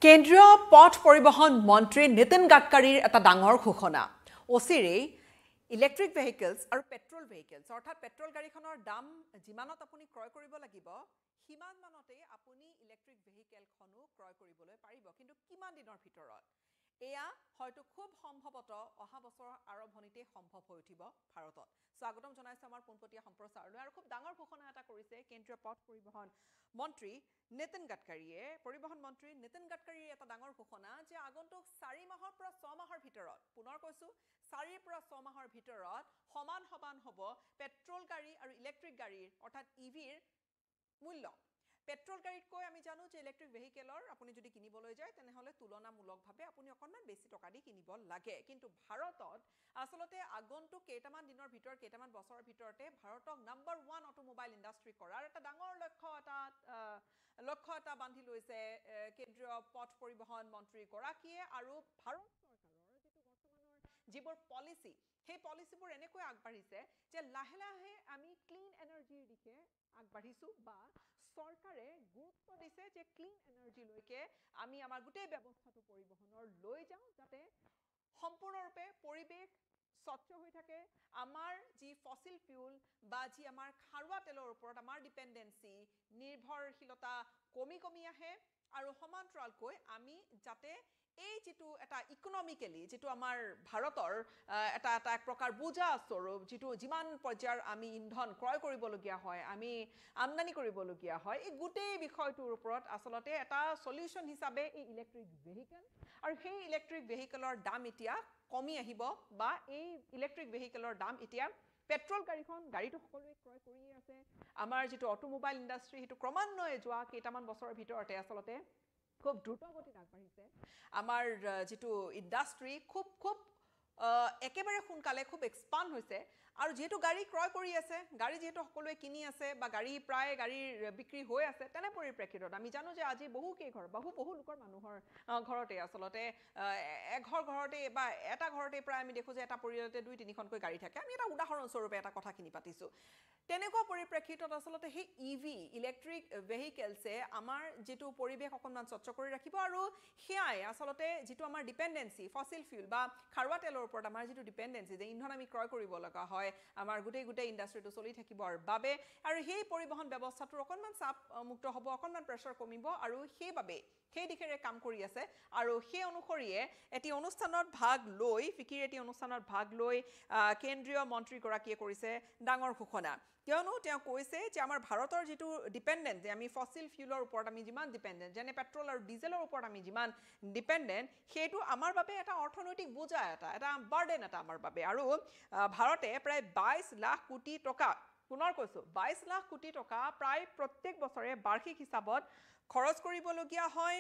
কেন্দ্ৰীয় পথ পৰিবহণ মন্ত্ৰী নিতিন গাডকাৰীৰ এটা ডাঙৰ ঘোষণা অচিৰেই ইলেক্ট্ৰিক ভেহিকলছ আৰু পেট্ৰল ভেহিকলছ অৰ্থাৎ পেট্ৰল গাড়ীখনৰ দাম যিমানত আপুনি ক্ৰয় কৰিব লাগিব সিমান মানতে আপুনি ইলেক্ট্ৰিক ভেহিকলখনো ক্ৰয় কৰিবলৈ পাৰিব কিন্তু কিমান দিনৰ ভিতৰত এয়া হয়তো খুব সম্ভৱত অহা বছৰৰ আৰম্ভণিতে সম্ভৱ হৈ উঠিব ভাৰতত স্বাগতম জনাইছো আমাৰ পোনপটীয়া সম্প্ৰচাৰলৈ আৰু খুব ডাঙৰ ঘোষণা এটা কৰিছে কেন্দ্ৰীয় পথ পৰিবহণ মন্ত্ৰী নিতিন গাডকাৰীয়ে পৰিবহণ মন্ত্ৰী নিতিন গাডকাৰীৰ এটা ডাঙৰ ঘোষণা যে আগন্তুক 4 মাহৰ পৰা 6 মাহৰ ভিতৰত পুনৰ কৈছো 4 পৰা 6 মাহৰ ভিতৰত সমান হ'ব পেট্ৰল গাড়ী আৰু ইলেক্ট্ৰিক গাড়ীৰ অৰ্থাৎ ইভিৰ মূল্য পেট্ৰল গাড়ীতকৈ আমি জানো যে ইলেক্ট্ৰিক ভেহিকলৰ আপুনি যদি কিনিবলৈ যায় তেনেহলে তুলনামূলকভাৱে আপুনি অকণমান বেছি টকা দি কিনিব লাগে কিন্তু ভাৰতত আসলতে আগন্তুক কেইটামান দিনৰ ভিতৰত কেইটামান বছৰৰ ভিতৰতে ভাৰতক নম্বৰ 1 অটোমোবাইল ইণ্ডাষ্ট্ৰী কৰাৰ এটা ডাঙৰ লক্ষ্য এটা বান্ধি লৈছে কেন্দ্ৰীয় পথ পৰিবহণ মন্ত্ৰী গৰাকীয়ে আৰু ভাৰত চৰকাৰৰ যিবোৰ পলিচি সেই পলিচিবোৰ এনেকৈ আগবাঢ়িছে যে লাহে লাহে আমি ক্লিন এনাৰ্জিৰ দিশে আগবাঢ়িছো বা চৰকাৰে গুৰুত্ব দিছে যে ক্লিন এনাৰ্জি লৈকে আমি আমাৰ গোটেই ব্যৱস্থাটো পৰিবহণৰ লৈ যাওঁ যাতে সম্পূৰ্ণৰূপে পৰিৱেশ স্বচ্ছ হৈ থাকে আমাৰ যি ফসিল ফিউল বা যি আমাৰ খাৰুৱা তেলৰ ওপৰত আমাৰ ডিপেন্ডেন্সি নিৰ্ভৰশীলতা কমি আহে আৰু সমান্তৰালকৈ আমি যাতে এই যেটো এটা ইকোনমিক্যালি যেটো আমাৰ ভাৰতৰ এটা এক প্ৰকাৰ বুজা স্বৰূপ যেটো যিমান পৰ্যায়ৰ আমি ইন্ধন ক্ৰয় কৰিবলগীয়া হয় আমি আমদানি কৰিবলগীয়া হয় এই গোটেই বিষয়টোৰ ওপৰত আসলতে এটা সলিউশন হিচাপে এই ইলেক্ট্ৰিক ভেহিকল আৰু সেই ইলেক্ট্ৰিক ভেহিকলৰ দাম এতিয়া কমি আহিব বা এই ইলেক্ট্ৰিক ভেহিকলৰ দাম এতিয়া পেট্ৰল গাড়ীটো সকলোৱে ক্ৰয় কৰিয়ে আছে আমাৰ যেটো অটোমোবাইল ইণ্ডাষ্ট্ৰী হেতু ক্ৰমান্বয়ে যোৱা কেইটামান বছৰৰ ভিতৰতে আসলতে খুব দ্ৰুতগতিত আগবাঢ়িছে আমাৰ যেটো ইণ্ডাষ্ট্ৰী খুব একেবাৰে সোনকালে খুব এক্সপান্ড হৈছে আৰু যেটো গাড়ী ক্ৰয় কৰি আছে গাড়ী যেটো সকলোৱে কিনি আছে বা গাড়ীৰ বিক্ৰী হৈ আছে তেনে পৰিপ্ৰেক্ষিতত আমি জানো যে আজি বহু লোকৰ মানুহৰ ঘৰতে আসলতে ঘৰতে বা এটা ঘৰতে প্ৰায় আমি দেখো যে এটা পৰিয়ালতে 2-3খনকৈ গাড়ী থাকে আমি এটা উদাহৰণ স্বৰূপে এটা কথা কিনি পাতিছো তেনেকুৱা পৰিপ্ৰেক্ষিতত আসলতে সেই ইভি ইলেক্ট্ৰিক ভেহিকলছে আমাৰ যেটো পৰিৱেশ অকণমান স্বচ্ছ কৰি ৰাখিব আৰু হেয়াই আসলতে যেটো আমাৰ ডিপেন্ডেন্সি ফসিল ফিউল বা খাৰুৱা তেলৰ ওপৰত আমাৰ যেটো ডিপেন্ডেন্সি যে ইন্ধন আমি ক্ৰয় কৰিব লগা হয় আমাৰ গোটেই ইণ্ডাষ্ট্ৰীটো চলি থাকিবৰ বাবে আৰু সেই পৰিবহণ ব্যৱস্থাটোৰ অকণমান চাপ মুক্ত হ'ব অকণমান প্ৰেছাৰ কমিব আৰু সেইবাবে সেই দিশৰে কাম কৰি আছে আৰু সেই অনুসৰিয়ে এটি অনুষ্ঠানত ভাগ লৈ কেন্দ্ৰীয় মন্ত্ৰী গৰাকীয়ে কৰিছে ডাঙৰ ঘোষণা কিয়নো তেওঁ কৈছে যে আমাৰ ভাৰতৰ যেটো ডিপেন্ডেন্ট যে আমি ফসিল ফিউলৰ ওপৰত আমি যিমান ডিপেন্ডেন্ট যেনে পেট্ৰল আৰু ডিজেলৰ ওপৰত আমি যিমান ডিপেন্ডেন্ট সেইটো আমাৰ বাবে এটা অৰ্থনৈতিক বোজা এটা বাৰ্ডেন এটা আমাৰ বাবে আৰু ভাৰতে প্ৰায় 22 লাখ কোটি টকা পুনৰ কৈছো 22 লাখ কোটি টকা প্ৰায় প্ৰত্যেক বছৰে বাৰ্ষিক হিচাপত খৰচ কৰিবলগীয়া হয়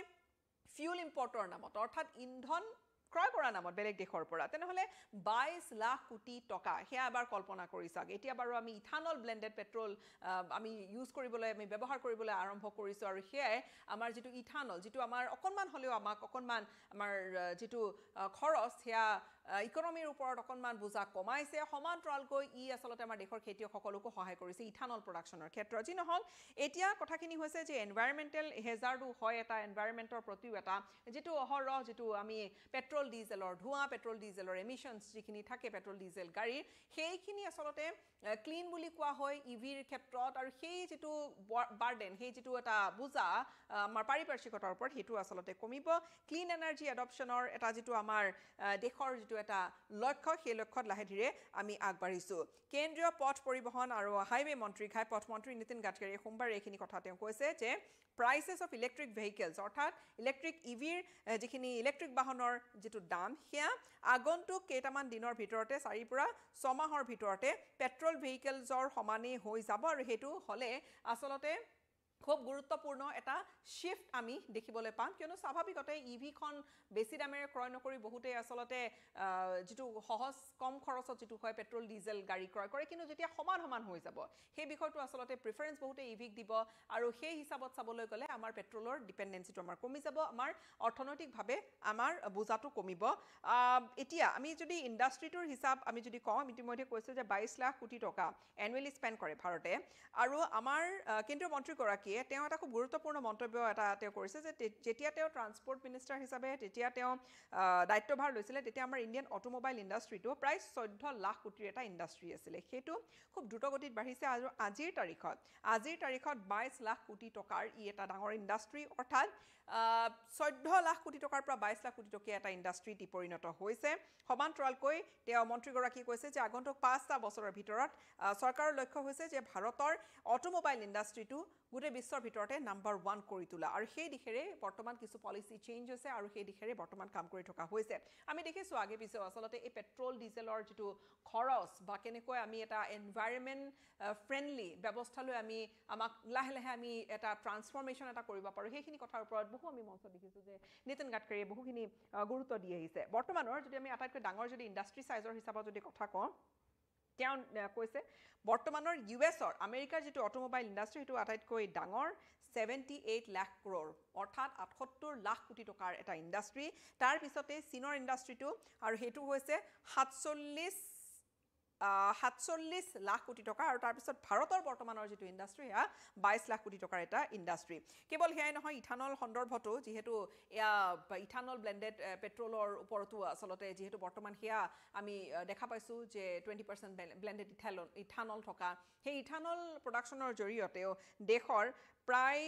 ফিউল ইম্পৰ্টৰ নামত অৰ্থাৎ ইন্ধন ক্ৰয় কৰা নামত বেলেগ দেশৰ পৰা তেনেহলে 22 লাখ কোটি টকা হেয়া এবাৰ কল্পনা কৰি চাওক এতিয়া বাৰু আমি ইথানল ব্লেন্ডেড পেট্ৰল আমি ব্যৱহাৰ কৰিবলৈ আৰম্ভ কৰিছো আৰু হেয়াই আমাৰ যেটো ইথানল যেটো আমাৰ অকণমান হলেও আমাৰ যেটো খৰচ হেয়া ইকোনমিৰ ওপৰত অকণমান বুজা কমাইছে সমান্তৰালকৈ ই আসলতে আমাৰ দেশৰ খেতিয়কসকলকো সহায় কৰিছে ইথানল প্ৰডাকচনৰ ক্ষেত্ৰত যি নহল এতিয়া কথাখিনি হৈছে যে এনভায়ৰনমেন্টাল হেজাৰ্ডো হয় এটা এনভায়ৰনমেন্টৰ প্ৰতিও এটা যেটো অহৰহ যেটো আমি পেট্ৰল ডিজেলৰ ধোঁৱা পেট্ৰল ডিজেলৰ এমিশনছ যিখিনি থাকে পেট্ৰল ডিজেল গাড়ীৰ সেইখিনি আসলতে ক্লিন বুলি কোৱা হয় ইভিৰ ক্ষেত্ৰত আৰু সেই যেটো বাৰ্ডেন সেই যেটো এটা বুজা আমাৰ পাৰিপাৰ্শ্বিকতাৰ ওপৰত হেতু আসলতে কমিব ক্লিন এনাৰ্জি এডপচনৰ এটা যেটো আমাৰ দেশৰ যেটো এটা লক্ষ্য সেই লক্ষ্যত লাহে ধীৰে আমি আগবাঢ়িছো কেন্দ্ৰীয় পথ পৰিবহণ আৰু হাইৱে মন্ত্ৰী পথ মন্ত্ৰী নিতিন গাডকাৰীয়ে সোমবাৰে এইখিনি কথা তেওঁ কৈছে যে prices of electric vehicles অৰ্থাৎ ইলেক্ট্ৰিক ইভিৰ যিখিনি ইলেক্ট্ৰিক বাহনৰ যেটো দাম হেয়া আগন্তুক কেইটামান দিনৰ ভিতৰতে 4 পৰা 6 মাহৰ ভিতৰতে পেট্ৰল ভেহিকলছৰ সমানে হৈ যাব আৰু হেতু হলে আসলতে খুব গুৰুত্বপূৰ্ণ এটা শিফট আমি দেখিবলৈ পাম কিয়নো স্বাভাৱিকতে ইভিখন বেছি দামেৰে ক্ৰয় নকৰি বহুতে আসলতে যেটো সহজ কম খৰচত যেটো হয় পেট্ৰল ডিজেল গাড়ী ক্ৰয় কৰে কিন্তু যেতিয়া সমান হৈ যাব সেই বিষয়টো আসলতে প্ৰিফাৰেন্স বহুতে ইভিক দিব আৰু সেই হিচাপত চাবলৈ গলে আমাৰ পেট্ৰলৰ ডিপেন্ডেন্সিটো আমাৰ কমি যাব আমাৰ অৰ্থনৈতিকভাৱে আমাৰ বুজাটো কমিব এতিয়া আমি যদি ইণ্ডাষ্ট্ৰীটোৰ হিচাপ আমি যদি কওঁ আমি ইতিমধ্যে কৈছো যে 22 লাখ কোটি টকা এনুৱেলি স্পেন্ড কৰে ভাৰতে আৰু আমাৰ কেন্দ্ৰীয় মন্ত্ৰী গৰাকী মন্ত্ৰীগৰাকীয়ে তেওঁ এটা খুব গুৰুত্বপূৰ্ণ মন্তব্য এটা তেওঁ কৰিছে যে যেতিয়া তেওঁ ট্ৰান্সপৰ্ট মিনিষ্টাৰ হিচাপে তেতিয়া তেওঁ দায়িত্বভাৰ লৈছিলে তেতিয়া আমাৰ ইণ্ডিয়ান অটোমোবাইল ইণ্ডাষ্ট্ৰিটো প্ৰায় 14 লাখ কোটিৰ এটা ইণ্ডাষ্ট্ৰি আছিলে সেইটো খুব দ্ৰুতগতিত বাঢ়িছে আৰু আজিৰ তাৰিখত 22 লাখ কোটি টকাৰ ই এটা ডাঙৰ ইণ্ডাষ্ট্ৰি অৰ্থাৎ 14 লাখ কোটি টকাৰ পৰা 22 লাখ কোটি টকীয়া এটা ইণ্ডাষ্ট্ৰিত পৰিণত হৈছে সমান্তৰালকৈ তেওঁ মন্ত্ৰীগৰাকীয়ে কৈছে যে আগন্তুক 5টা বছৰৰ ভিতৰত চৰকাৰৰ লক্ষ্য হৈছে যে ভাৰতৰ অটোমোবাইল ইণ্ডাষ্ট্ৰিটো গোটেই বিশ্বৰ ভিতৰতে নাম্বাৰ 1 কৰি তোলা আৰু সেই দিশেৰে বৰ্তমান কিছু পলিচি চেঞ্জ হৈছে আৰু সেই দিশেৰে বৰ্তমান কাম কৰি থকা হৈছে আমি দেখিছোঁ আগে পিছে আচলতে এই পেট্ৰল ডিজেলৰ যেটো খৰচ বা কেনেকৈ আমি এটা এনভাইৰনমেন্ট ফ্ৰেন্ডলি ব্যৱস্থালৈ আমি আমাক লাহে লাহে আমি এটা ট্ৰান্সফৰমেশন এটা কৰিব পাৰো সেইখিনি কথাৰ ওপৰত বহু আমি মঞ্চ দেখিছোঁ যে নিতিন গাডকাৰীয়ে বহুখিনি গুৰুত্ব দি আহিছে বৰ্তমানৰ যদি আমি আটাইতকৈ ডাঙৰ যদি ইণ্ডাষ্ট্ৰি সাইজৰ হিচাপত যদি কথা কওঁ তেওঁ কৈছে বৰ্তমানৰ ইউএছৰ আমেৰিকাৰ যেটো অটোমোবাইল ইণ্ডাষ্ট্ৰি হেতু আটাইতকৈ ডাঙৰ 78 লাখ ক্ৰোৰ অৰ্থাৎ 78 লাখ কোটি টকাৰ এটা ইণ্ডাষ্ট্ৰি তাৰ পিছতে চীনৰ ইণ্ডাষ্ট্ৰিটো আৰু হেতু হৈছে 47 লাখ কোটি টকা আৰু তাৰ পিছত ভাৰতৰ বৰ্তমানৰ যেটো ইণ্ডাষ্ট্ৰি হা 22 লাখ কোটি টকাৰ এটা ইণ্ডাষ্ট্ৰি কেৱল হেয়াই নহয় ইথানল সন্দৰ্ভতো যেহেতু ইথানল ব্লেন্ডেড পেট্ৰলৰ ওপৰতো আচলতে যেহেতু বৰ্তমান হেয়া আমি দেখা পাইছো যে 20% ব্লেন্ডেড ইথানল থকা সেই ইথানল প্ৰডাকচনৰ জৰিয়তেও দেশৰ প্ৰায়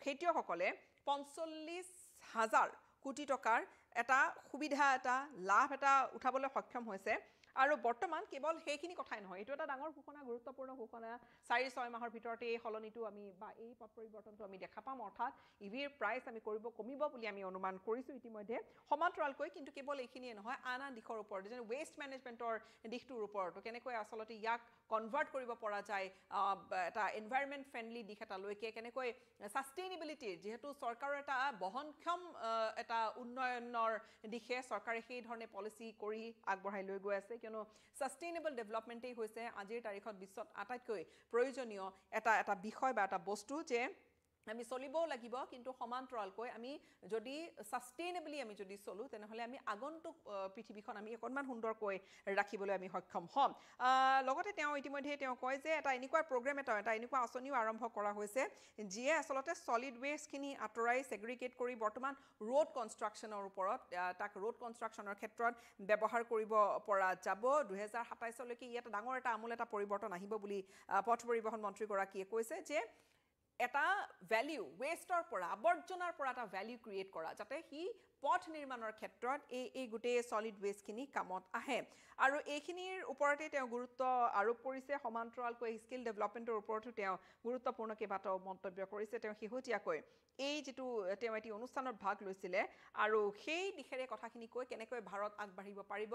খেতিয়কসকলে 45,000 কোটি টকাৰ এটা সুবিধা এটা লাভ এটা উঠাবলৈ সক্ষম হৈছে আৰু বৰ্তমান কেৱল হেখিনি কথাই নহয় এটো এটা ডাঙৰ ঘোষণা গুৰুত্বপূৰ্ণ ঘোষণা 4-6 মাহৰ ভিতৰতে এই হলনিটো আমি বা এই পথ পৰিৱৰ্তনটো আমি দেখা পাম অৰ্থাৎ ইভিৰ প্ৰাইস আমি কমিব বুলি আমি অনুমান কৰিছো ইতিমধ্যে সমান্তৰালকৈ কিন্তু কেৱল এইখিনিয়ে নহয় আন দিশৰ ওপৰত যেনে ওয়েষ্ট মেনেজমেন্টৰ দিশটোৰ ওপৰত কেনেকৈ আচলতে ইয়াক কনভাৰ্ট কৰিব পৰা যায় এটা এনভাইৰনমেন্ট ফ্ৰেন্ডলি দিশ এটা লৈকে কেনেকৈ সাস্টেইনেবিলিটি যেহেতু চৰকাৰৰ এটা বহনক্ষম এটা উন্নয়নৰ দিশে চৰকাৰে সেই ধৰণে পলিচি কৰি আগবঢ়াই লৈ গৈ আছে কিয়নো সাস্টেইনেবল ডেভেলপমেন্টই হৈছে আজিৰ তাৰিখত বিশ্বত আটাইতকৈ প্ৰয়োজনীয় এটা বিষয় বা এটা বস্তু যে আমি চলিবও লাগিব কিন্তু সমান্তৰালকৈ আমি যদি সাস্টেইনেবলি আমি যদি চলো তেনেহলে আমি আগন্তুক পৃথিৱীখন আমি অকনমান সুন্দৰকৈ ৰাখিবলৈ আমি সক্ষম হম লগতে তেওঁ ইতিমধ্যে তেওঁ কয় যে এটা এনেকুৱা প্ৰগ্ৰাম এটা এনেকুৱা আঁচনিও আৰম্ভ কৰা হৈছে যিয়ে আচলতে সলিড ওয়েষ্ট খিনি আঁতৰাই সেগ্ৰিগেট কৰি বৰ্তমান ৰোড কনষ্ট্ৰাকচনৰ ওপৰত তাক ৰোড কনষ্ট্ৰাকচনৰ ক্ষেত্ৰত ব্যৱহাৰ কৰিব পৰা যাব 2027 লৈকে ইয়াত ডাঙৰ এটা আমূল এটা পৰিৱৰ্তন আহিব বুলি পথ পৰিবহণ মন্ত্ৰী গৰাকীয়ে কৈছে যে এটা ভ্যালু ওয়েষ্টৰ পৰা আৱৰ্জনাৰ পৰা এটা ভ্যালু ক্ৰিয়েট কৰা যাতে হি পথ নিৰ্মাণৰ ক্ষেত্ৰত এই গুটে সলিড ওয়েষ্ট খিনি কামত আহে আৰু এইখিনিৰ ওপৰতে তেওঁ গুৰুত্ব আৰোপ কৰিছে সমান্তৰালকৈ স্কিল ডেভেলপমেন্টৰ ওপৰতো তেওঁ গুৰুত্বপূৰ্ণ কেইবাটাও মন্তব্য কৰিছে তেওঁ হিহতীয়াকৈ এই যেটো তেওঁ এটি অনুষ্ঠানত ভাগ লৈছিলে আৰু সেই দিশেৰে কথাখিনি কৈ কেনেকৈ ভাৰত আগবাঢ়িব পাৰিব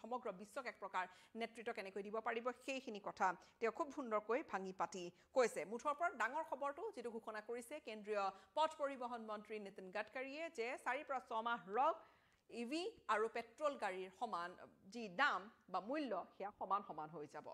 সমগ্ৰ বিশ্বক এক প্ৰকাৰ নেতৃত্ব কেনেকৈ দিব পাৰিব সেইখিনি কথা তেওঁ খুব সুন্দৰকৈ ভাঙি পাতি কৈছে মুঠৰ ওপৰত ডাঙৰ খবৰটো যেটো ঘোষণা কৰিছে কেন্দ্ৰীয় পথ পৰিবহণ মন্ত্ৰী নিতিন গাডকাৰীয়ে যে 4-6 মাহ ৰক ইভি আৰু পেট্ৰল গাড়ীৰ সমান যি দাম বা মূল্য হেয়া সমান হৈ যাব